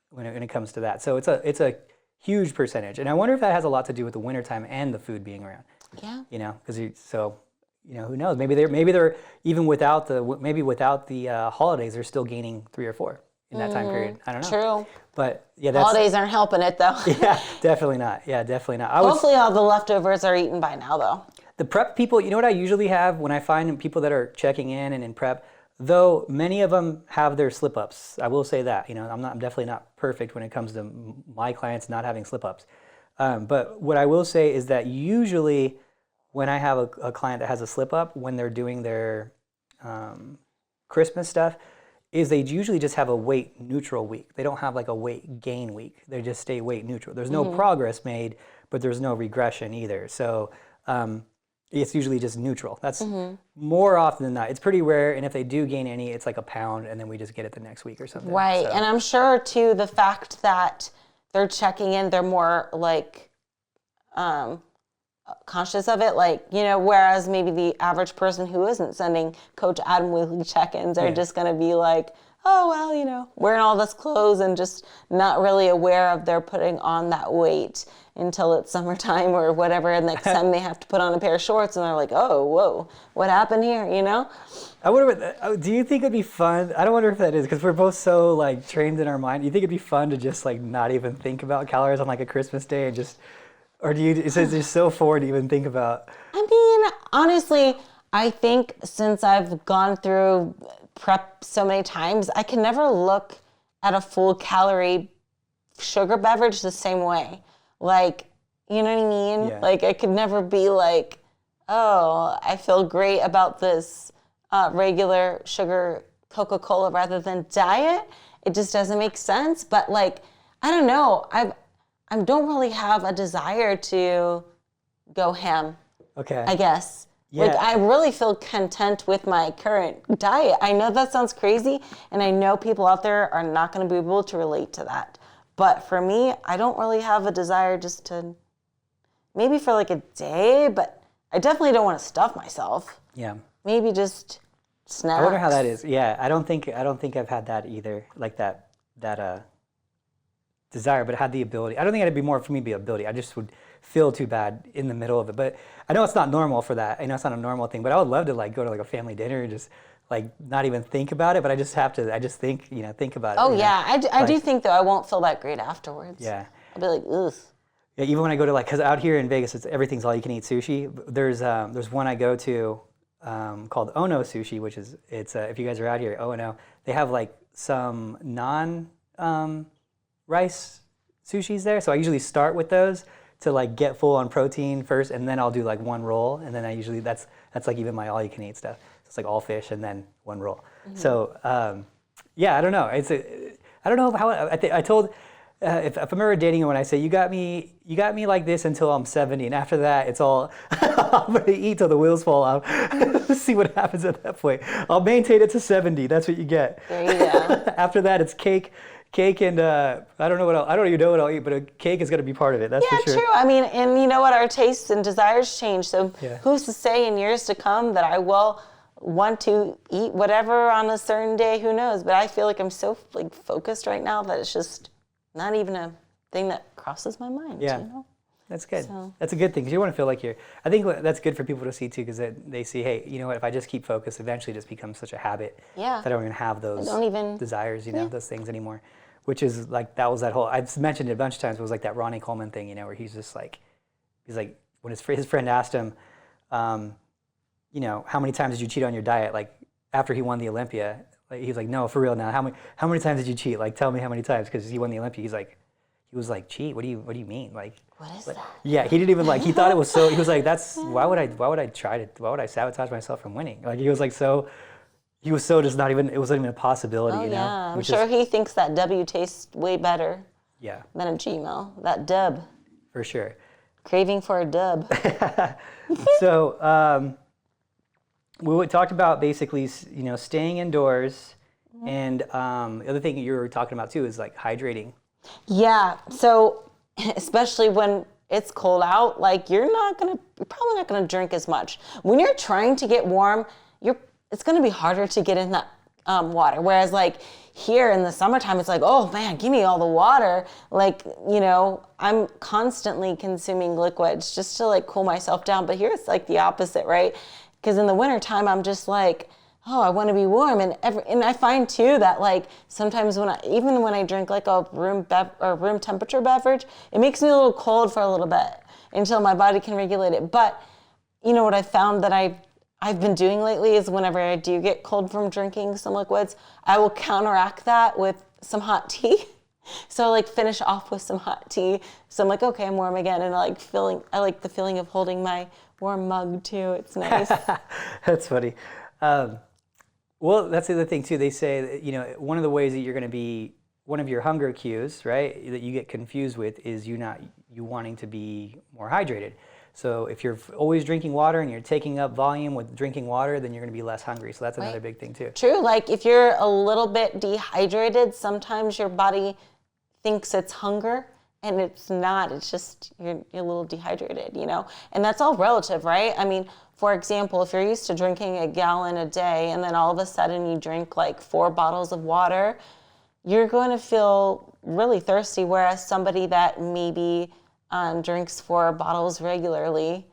when it comes to that. So it's a huge percentage. And I wonder if that has a lot to do with the wintertime and the food being around. Yeah. You know, because who knows? Maybe they're even without the holidays, they're still gaining 3 or 4 in that time period. I don't know. True. But yeah, holidays aren't helping it though. Yeah, definitely not. Yeah, definitely not. Hopefully all the leftovers are eaten by now though. The prep people, you know what I usually have when I find people that are checking in and in prep, though many of them have their slip-ups. I will say that. You know, I'm definitely not perfect when it comes to my clients not having slip-ups. But what I will say is that usually when I have a client that has a slip-up, when they're doing their Christmas stuff, is they usually just have a weight neutral week. They don't have like a weight gain week. They just stay weight neutral. There's no progress made, but there's no regression either. So it's usually just neutral. That's more often than not. It's pretty rare, and if they do gain any, it's like a pound, and then we just get it the next week or something. Right, so. And I'm sure too the fact that they're checking in, they're more like conscious of it, like, you know, whereas maybe the average person who isn't sending Coach Adam weekly check-ins are just going to be like, oh, well, you know, wearing all this clothes and just not really aware of they're putting on that weight until it's summertime or whatever, and next time they have to put on a pair of shorts and they're like, oh, whoa, what happened here, you know? I wonder, do you think it'd be fun? I don't wonder if that is, because we're both so like trained in our mind. Do you think it'd be fun to just like not even think about calories on like a Christmas day and just, or is it just so foreign to even think about? I mean, honestly, I think since I've gone through prep so many times, I can never look at a full calorie sugar beverage the same way. Like, you know what I mean? Yeah. Like, I could never be like, oh, I feel great about this regular sugar Coca-Cola rather than diet. It just doesn't make sense. But like, I don't know. I don't really have a desire to go ham. Okay. I guess. Yeah. Like, I really feel content with my current diet. I know that sounds crazy, and I know people out there are not going to be able to relate to that. But for me, I don't really have a desire just to, maybe for like a day, but I definitely don't want to stuff myself. Yeah. Maybe just snacks. I wonder how that is. Yeah, I don't think I've had that either, like that desire, but had the ability. I don't think it'd be more for me to be ability. I just would feel too bad in the middle of it. But I know it's not normal for that. I know it's not a normal thing, but I would love to like go to like a family dinner and just like not even think about it, but I just think about it. Oh yeah, I do think though I won't feel that great afterwards. Yeah. I'll be like, ugh. Yeah, even when I go to like, cause out here in Vegas, everything's all you can eat sushi. There's one I go to called Ono Sushi, which is, if you guys are out here, Ono, they have like some rice sushis there. So I usually start with those to like get full on protein first, and then I'll do like one roll, and then I usually, that's like even my all you can eat stuff. It's like all fish and then one roll. Mm-hmm. So yeah, I don't know. I don't know how I told if I'm ever dating when I say you got me like this until I'm 70, and after that it's all I'm gonna eat till the wheels fall off. See what happens at that point. I'll maintain it to 70. That's what you get. There you go. After that it's cake and I don't know what else. I don't even know what I'll eat, but a cake is gonna be part of it. That's for sure. Yeah, true. I mean, and you know what? Our tastes and desires change. So who's to say in years to come that I will want to eat whatever on a certain day? Who knows? But I feel like I'm so like focused right now that it's just not even a thing that crosses my mind. Yeah, you know? That's good. So. That's a good thing because you want to feel like I think that's good for people to see too, because they see, hey, you know what? If I just keep focused, eventually it just becomes such a habit that I don't even have those desires, those things anymore. Which is like that whole. I've mentioned it a bunch of times. It was like that Ronnie Coleman thing, where he's like when his friend asked him, how many times did you cheat on your diet? Like after he won the Olympia, like, he was like, no, for real now. How many times did you cheat? Like tell me how many times, because he won the Olympia. He's like, he was like, "Cheat? What do you mean?" Like, What is that? yeah, he didn't even like. He thought it was so. He was like, "That's why would I sabotage myself from winning?" Like he was like so. He was so just not even. It wasn't even a possibility. Oh, you know. yeah. I'm sure he thinks that W tastes way better Yeah, than a Gmail. That dub. for sure. Craving for a dub. So we talked about basically, staying indoors, and the other thing you were talking about too is like hydrating. Yeah. So, especially when it's cold out, like you're probably not gonna drink as much. When you're trying to get warm, it's gonna be harder to get in that water. Whereas like here in the summertime, it's like, oh man, give me all the water. Like, I'm constantly consuming liquids just to like cool myself down. But here it's like the opposite, right? Because in the wintertime, I'm just like, oh, I want to be warm. And I find too that like sometimes even when I drink like a room temperature beverage, it makes me a little cold for a little bit until my body can regulate it. But what I found that I've been doing lately is whenever I do get cold from drinking some liquids, I will counteract that with some hot tea. So I like finish off with some hot tea. So I'm like, okay, I'm warm again. And I like the feeling of holding my warm mug too. It's nice. That's funny. Well, that's the other thing too. They say that, one of the ways that you're going to be, one of your hunger cues, right, that you get confused with is you wanting to be more hydrated. So if you're always drinking water and you're taking up volume with drinking water, then you're going to be less hungry. So that's another big thing too. True. Like if you're a little bit dehydrated, sometimes your body thinks it's hunger and it's not. It's just you're a little dehydrated, And that's all relative, right? I mean, for example, if you're used to drinking a gallon a day and then all of a sudden you drink like 4 bottles of water, you're going to feel really thirsty. Whereas somebody that maybe drinks 4 bottles regularly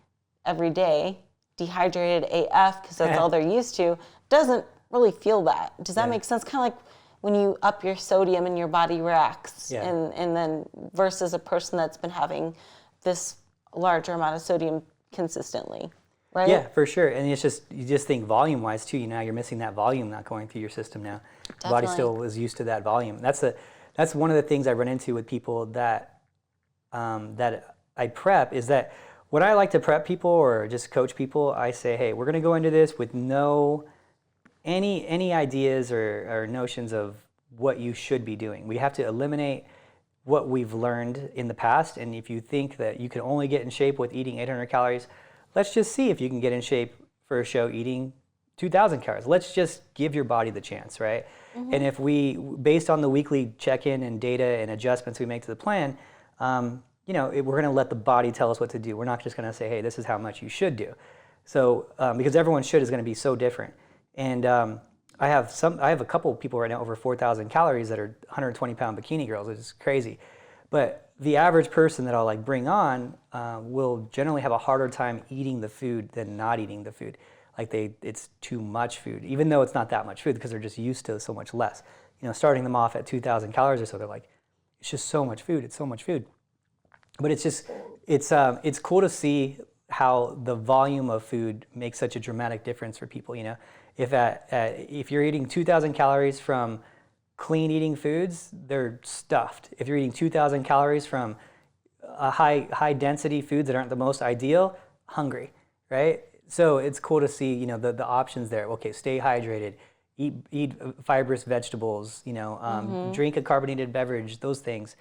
every day, dehydrated AF because that's all they're used to, doesn't really feel that. Does that make sense? Kind of like when you up your sodium and your body reacts, and then versus a person that's been having this larger amount of sodium consistently, right? Yeah, for sure. And it's just, you just think volume-wise too. Now you're missing that volume not going through your system now. Definitely. The body still was used to that volume. That's one of the things I run into with people that I prep is that when I like to prep people or just coach people, I say, hey, we're going to go into this with any ideas or notions of what you should be doing. We have to eliminate what we've learned in the past. And if you think that you can only get in shape with eating 800 calories, let's just see if you can get in shape for a show eating 2,000 calories. Let's just give your body the chance, right? Mm-hmm. And if based on the weekly check-in and data and adjustments we make to the plan, we're going to let the body tell us what to do. We're not just going to say, hey, this is how much you should do. So, because everyone's should is going to be so different. And I have a couple of people right now over 4,000 calories that are 120-pound bikini girls. It's crazy. But the average person that I'll like bring on will generally have a harder time eating the food than not eating the food. Like it's too much food, even though it's not that much food because they're just used to so much less. Starting them off at 2,000 calories or so, they're like, it's just so much food. It's so much food. But it's cool to see how the volume of food makes such a dramatic difference for people. If you're eating 2,000 calories from clean eating foods, they're stuffed. If you're eating 2,000 calories from high density foods that aren't the most ideal, hungry, right? So it's cool to see the options there. Okay, stay hydrated, eat fibrous vegetables, drink a carbonated beverage, those things.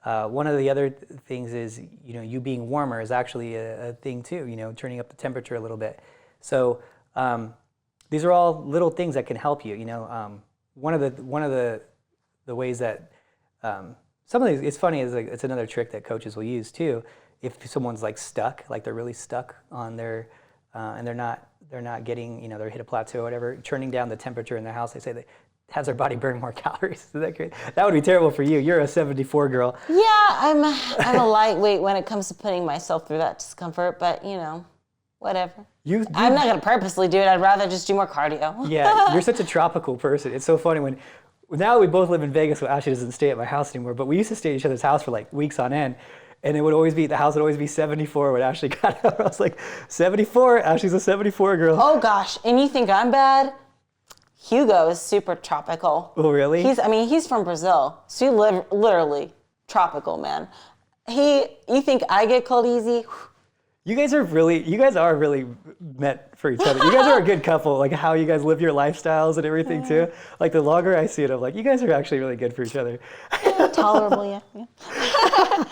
One of the other things is, you being warmer is actually a thing too, turning up the temperature a little bit. So these are all little things that can help you. One of the ways that some of these, it's funny, is like it's another trick that coaches will use too. If someone's like stuck, like they're really stuck on their and they're not getting, they're hit a plateau or whatever, turning down the temperature in their house, they say that has their body burn more calories. Is that great? That would be terrible for you. You're a 74 girl. Yeah, I'm a lightweight when it comes to putting myself through that discomfort, but whatever. I'm not gonna purposely do it. I'd rather just do more cardio. Yeah, you're such a tropical person. It's so funny now we both live in Vegas, so Ashley doesn't stay at my house anymore, but we used to stay at each other's house for like weeks on end. And the house would always be 74 when Ashley got out. I was like, 74? Ashley's a 74 girl. Oh gosh, and you think I'm bad? Hugo is super tropical. Oh, really? He's from Brazil. So he literally tropical, man. You think I get cold easy? You guys are really meant for each other. You guys are a good couple, like how you guys live your lifestyles and everything too. Like the longer I see it, I'm like, you guys are actually really good for each other. Tolerable, yeah.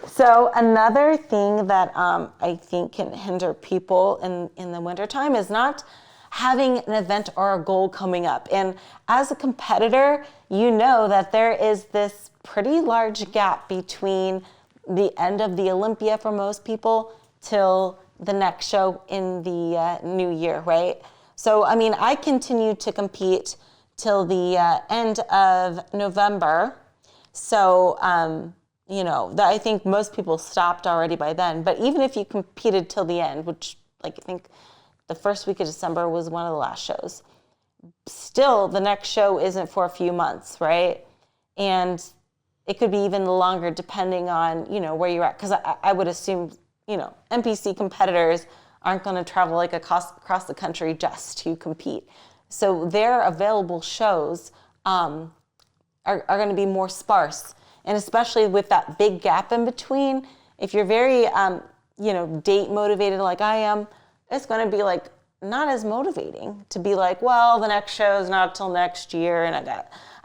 So another thing that I think can hinder people in the wintertime is not having an event or a goal coming up. And as a competitor, you know that there is this pretty large gap between the end of the Olympia for most people till the next show in the new year, right? So, I mean, I continue to compete till the end of November. So, I think most people stopped already by then. But even if you competed till the end, which I think the first week of December was one of the last shows, still the next show isn't for a few months, right? And it could be even longer depending on, where you're at. Because I would assume, NPC competitors aren't going to travel across the country just to compete. So their available shows are going to be more sparse. And especially with that big gap in between, if you're very, date motivated like I am, it's going to be not as motivating to be well, the next show's not till next year and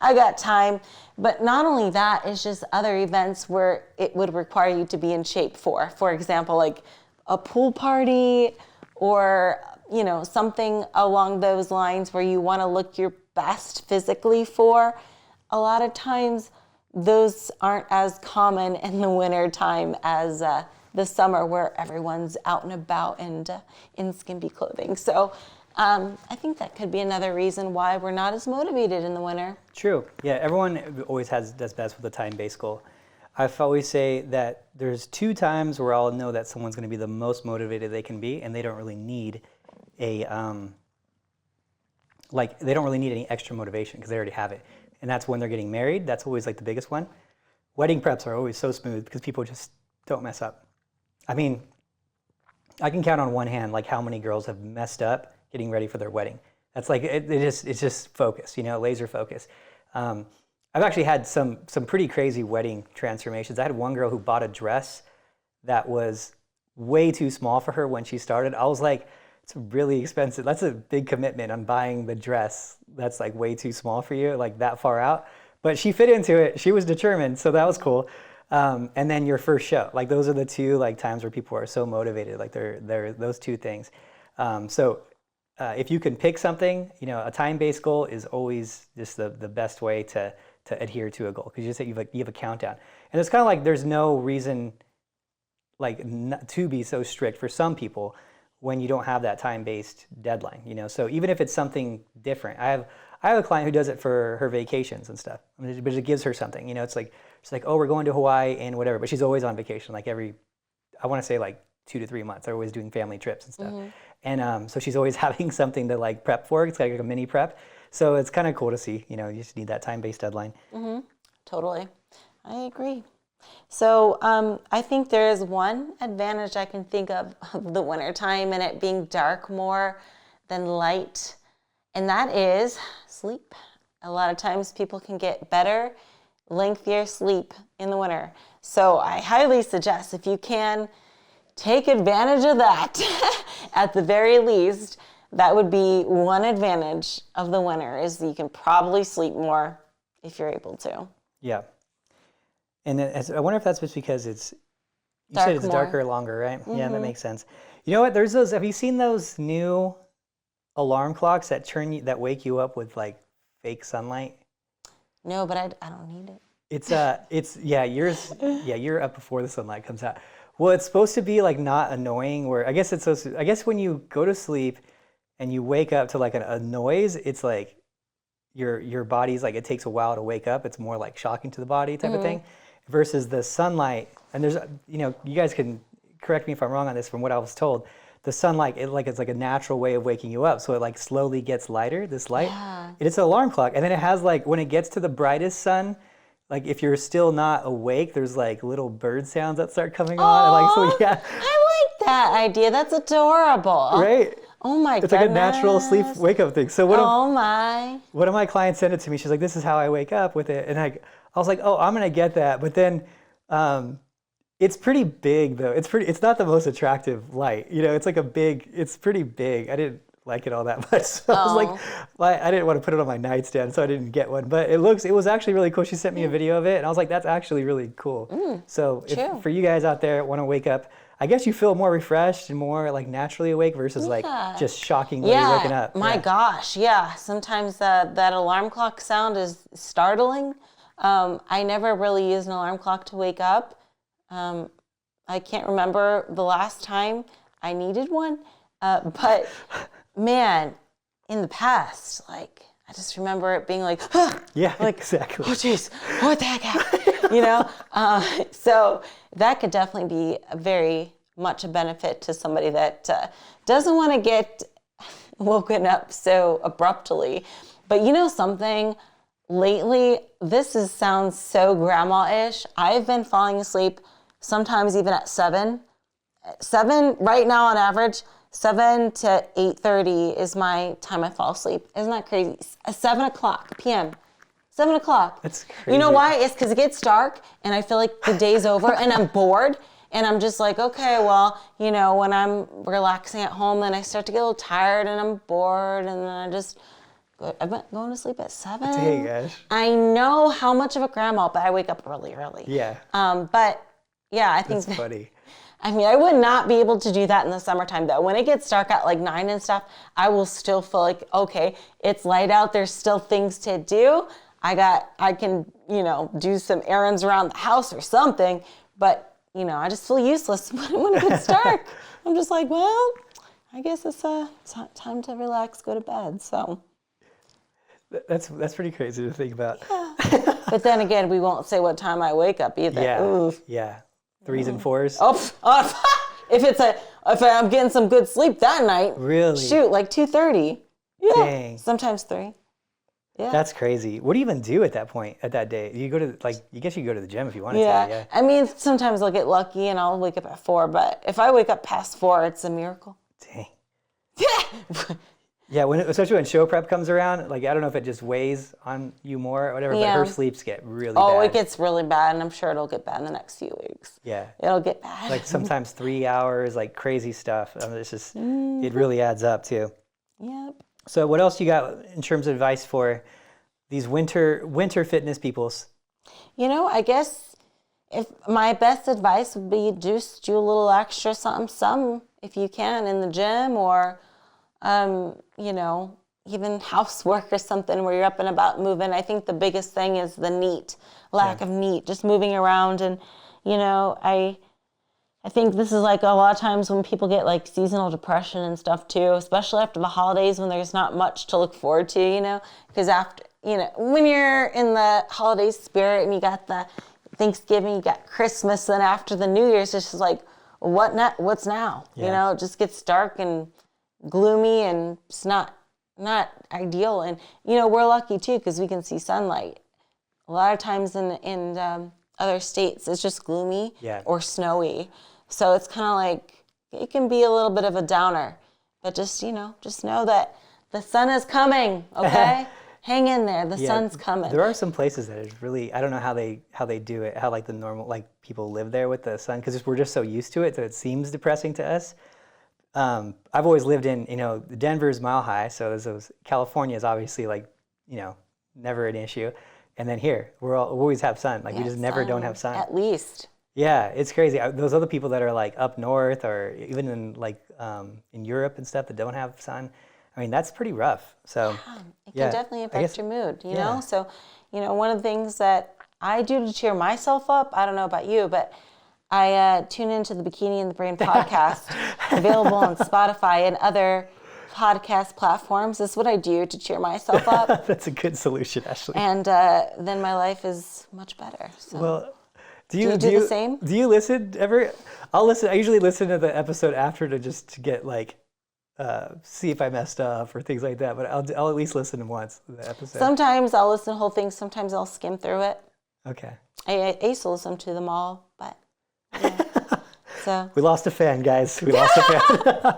I got time. But not only that, it's just other events where it would require you to be in shape for. For example, a pool party or, something along those lines where you want to look your best physically for. A lot of times those aren't as common in the winter time as the summer where everyone's out and about and in skimpy clothing. So I think that could be another reason why we're not as motivated in the winter. True. Yeah, everyone always does best with a time-based goal. I always say that there's 2 times where I'll know that someone's going to be the most motivated they can be, and they don't really need they don't really need any extra motivation because they already have it. And that's when they're getting married. That's always the biggest one. Wedding preps are always so smooth because people just don't mess up. I mean, I can count on one hand how many girls have messed up getting ready for their wedding. That's it's just focus, laser focus. I've actually had some pretty crazy wedding transformations. I had one girl who bought a dress that was way too small for her when she started. I was like, it's really expensive. That's a big commitment on buying the dress that's way too small for you, that far out. But she fit into it. She was determined, so that was cool. And then your first show, those are the 2 times where people are so motivated. They're those 2 things. If you can pick something, a time-based goal is always just the best way to adhere to a goal because you have a countdown. And it's kind of there's no reason not to be so strict for some people when you don't have that time-based deadline. So even if it's something different, I have a client who does it for her vacations and stuff, but it gives her something. It's she's oh, we're going to Hawaii and whatever, but she's always on vacation. I want to say 2 to 3 months. They're always doing family trips and stuff. Mm-hmm. And so she's always having something to prep for. It's like a mini prep. So it's kind of cool to see, you just need that time-based deadline. Mm-hmm. Totally. I agree. So I think there is one advantage I can think of the wintertime and it being dark more than light, and that is sleep. A lot of times people can get better, lengthier sleep in the winter. So I highly suggest if you can take advantage of that at the very least. That would be one advantage of the winter is you can probably sleep more if you're able to. Yeah. And then, I wonder if that's just because you Dark said it's more. Darker longer, right? Mm-hmm. Yeah, that makes sense. You know what? There's have you seen those new alarm clocks that wake you up with fake sunlight? No, but I don't need it. You're up before the sunlight comes out. Well, it's supposed to be not annoying where I guess when you go to sleep and you wake up to a noise, it's your body's it takes a while to wake up. It's more shocking to the body type of thing versus the sunlight. And there's, you guys can correct me if I'm wrong on this from what I was told. The sunlight, it's a natural way of waking you up. So it slowly gets lighter, this light. Yeah. It's an alarm clock. And then it has when it gets to the brightest sun, if you're still not awake, there's little bird sounds that start coming on. So yeah. I like that idea. That's adorable. Right? Oh my It's goodness. a natural sleep wake up thing. So one of my clients sent it to me. She's like, this is how I wake up with it. And I was like, oh, I'm going to get that. But then It's pretty big though. It's not the most attractive light. It's like it's pretty big. I didn't like it all that much. So I was like, well, I didn't want to put it on my nightstand, so I didn't get one. But it was actually really cool. She sent me a video of it, and I was like, that's actually really cool. So if, for you guys out there want to wake up, I guess you feel more refreshed and more like naturally awake versus like just shockingly waking up. My gosh, yeah. Sometimes that alarm clock sound is startling. I never really used an alarm clock to wake up. I can't remember the last time I needed one, but man, in the past, like I just remember it being like, yeah, like, exactly. Oh geez, what the heck happened? So that could definitely be very much a benefit to somebody that doesn't want to get woken up so abruptly. But something, lately, sounds so grandma-ish. I've been falling asleep sometimes even at 7. 7 right now on average. 7 to 8:30 is my time I fall asleep. Isn't that crazy? 7 o'clock p.m. 7 o'clock. That's crazy. You know why? It's because it gets dark and I feel like the day's over and I'm bored. And I'm just like, okay, well, when I'm relaxing at home, then I start to get a little tired and I'm bored. And then I've been going to sleep at 7. Dang, gosh. I know how much of a grandma, but I wake up really early. Yeah. But yeah, I think that's funny. I mean, I would not be able to do that in the summertime, though. When it gets dark at like 9 and stuff, I will still feel like, okay, it's light out. There's still things to do. I can, do some errands around the house or something. But, I just feel useless when it gets dark. I'm just like, well, I guess it's time to relax, go to bed. So that's pretty crazy to think about. Yeah. But then again, we won't say what time I wake up either. Yeah. Oof. Yeah. 3s and 4s. If I'm getting some good sleep that night. Really? Shoot, like 2:30. Yeah. Dang. Sometimes 3. Yeah. That's crazy. What do you even do at that point, at that day? You go to, you guess you go to the gym if you wanted to. Yeah. I mean, sometimes I'll get lucky and I'll wake up at 4, but if I wake up past 4, it's a miracle. Dang. Yeah, especially when show prep comes around, like I don't know if it just weighs on you more or whatever, but her sleeps get really bad. Oh, it gets really bad, and I'm sure it'll get bad in the next few weeks. Yeah. It'll get bad. Like sometimes 3 hours, like crazy stuff. It's just, it really adds up too. Yep. So what else you got in terms of advice for these winter fitness peoples? I guess if my best advice would be just do a little extra something if you can in the gym or, even housework or something where you're up and about moving. I think the biggest thing is the lack of neat, just moving around. And, I think this is like a lot of times when people get like seasonal depression and stuff too, especially after the holidays when there's not much to look forward to, because after, when you're in the holiday spirit and you got the Thanksgiving, you got Christmas, and after the New Year's, it's just like, what's now? Yeah. It just gets dark and gloomy and it's not ideal. And, we're lucky too because we can see sunlight. A lot of times in other states, it's just gloomy or snowy. So it's kind of like, it can be a little bit of a downer, but just know that the sun is coming, okay? Hang in there, the sun's coming. There are some places that is really, I don't know how they do it, how like the normal, like people live there with the sun, because we're just so used to it, so it seems depressing to us. I've always lived in, Denver's mile high, so California is obviously like, never an issue. And then here, we always have sun. Like we just never don't have sun. At least. Yeah, it's crazy. Those other people that are like up north or even in like in Europe and stuff that don't have sun, I mean, that's pretty rough. So it can definitely affect your mood, you know? So, one of the things that I do to cheer myself up, I don't know about you, but I tune into the Bikini and the Brain podcast, available on Spotify and other podcast platforms. This is what I do to cheer myself up. That's a good solution, Ashley. And then my life is much better. So. Well, do you do the same? Do you listen ever? I'll listen. I usually listen to the episode after to get like, see if I messed up or things like that. But I'll at least listen to once the episode. Sometimes I'll listen to the whole thing. Sometimes I'll skim through it. Okay. I used to listen to them all, but so we lost a fan, guys. We lost a fan.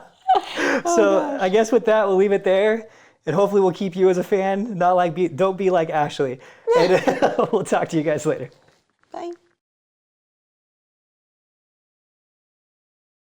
So I guess with that, we'll leave it there. And hopefully we'll keep you as a fan. Don't be like Ashley. And we'll talk to you guys later. Bye.